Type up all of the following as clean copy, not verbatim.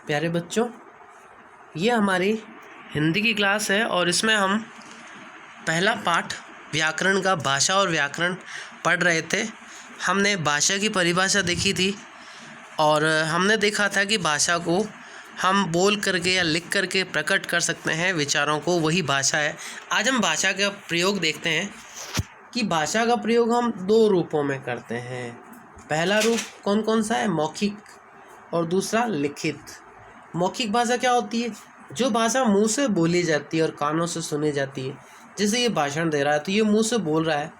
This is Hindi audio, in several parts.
प्यारे बच्चों, ये हमारी हिंदी की क्लास है और इसमें हम पहला पाठ व्याकरण का भाषा और व्याकरण पढ़ रहे थे। हमने भाषा की परिभाषा देखी थी और हमने देखा था कि भाषा को हम बोल करके या लिख करके प्रकट कर सकते हैं विचारों को, वही भाषा है। आज हम भाषा का प्रयोग देखते हैं कि भाषा का प्रयोग हम दो रूपों में करते हैं। पहला रूप कौन कौन सा है? मौखिक, और दूसरा लिखित। मौखिक भाषा क्या होती है? जो भाषा मुंह से बोली जाती है और कानों से सुनी जाती है। जैसे ये भाषण दे रहा है तो ये मुंह से बोल रहा है,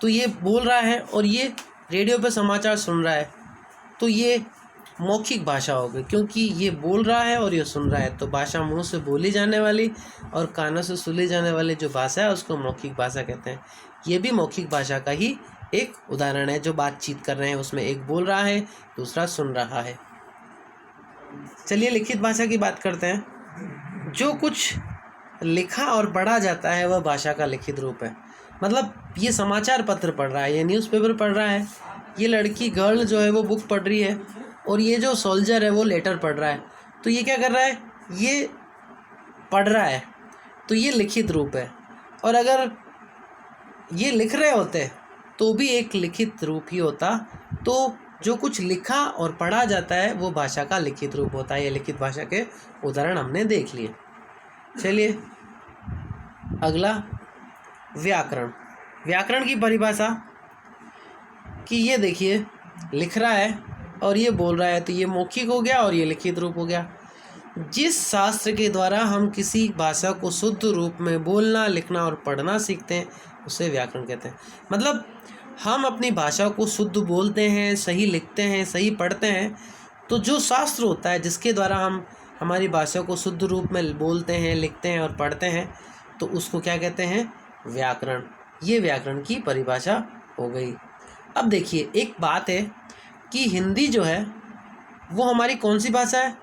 तो ये बोल रहा है, और ये रेडियो पे समाचार सुन रहा है, तो ये मौखिक भाषा हो गई, क्योंकि ये बोल रहा है और ये सुन रहा है। तो भाषा मुंह से बोली जाने वाली और कानों से सुनी जाने वाली जो भाषा है उसको मौखिक भाषा कहते हैं। ये भी मौखिक भाषा का ही एक उदाहरण है। जो बातचीत कर रहे हैं उसमें एक बोल रहा है, दूसरा सुन रहा है। चलिए लिखित भाषा की बात करते हैं। जो कुछ लिखा और पढ़ा जाता है वह भाषा का लिखित रूप है। मतलब ये समाचार पत्र पढ़ रहा है, ये न्यूज़पेपर पढ़ रहा है, ये लड़की गर्ल जो है वो बुक पढ़ रही है, और ये जो सोल्जर है वो लेटर पढ़ रहा है। तो ये क्या कर रहा है? ये पढ़ रहा है, तो ये लिखित रूप है। और अगर ये लिख रहे होते तो भी एक लिखित रूप ही होता। तो जो कुछ लिखा और पढ़ा जाता है वो भाषा का लिखित रूप होता है। ये लिखित भाषा के उदाहरण हमने देख लिए। चलिए अगला व्याकरण। व्याकरण की परिभाषा कि ये देखिए लिख रहा है और ये बोल रहा है, तो ये मौखिक हो गया और ये लिखित रूप हो गया। जिस शास्त्र के द्वारा हम किसी भाषा को शुद्ध रूप में बोलना, लिखना और पढ़ना सीखते हैं उसे व्याकरण कहते हैं। मतलब हम अपनी भाषा को शुद्ध बोलते हैं, सही लिखते हैं, सही पढ़ते हैं, तो जो शास्त्र होता है जिसके द्वारा हम हमारी भाषा को शुद्ध रूप में बोलते हैं, लिखते हैं और पढ़ते हैं, तो उसको क्या कहते हैं? व्याकरण। ये व्याकरण की परिभाषा हो गई। अब देखिए एक बात है कि हिंदी जो है वो हमारी कौन सी भाषा है?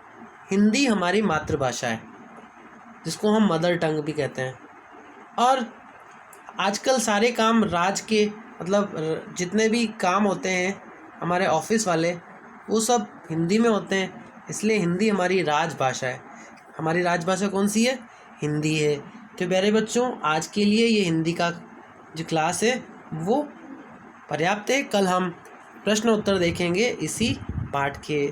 हिंदी हमारी मातृभाषा है, जिसको हम मदर टंग भी कहते हैं। और आजकल सारे काम राज के, मतलब जितने भी काम होते हैं हमारे ऑफिस वाले, वो सब हिंदी में होते हैं, इसलिए हिंदी हमारी राजभाषा है। हमारी राजभाषा कौन सी है? हिंदी है। तो प्यारे बच्चों, आज के लिए ये हिंदी का जो क्लास है वो पर्याप्त है। कल हम प्रश्न उत्तर देखेंगे इसी पाठ के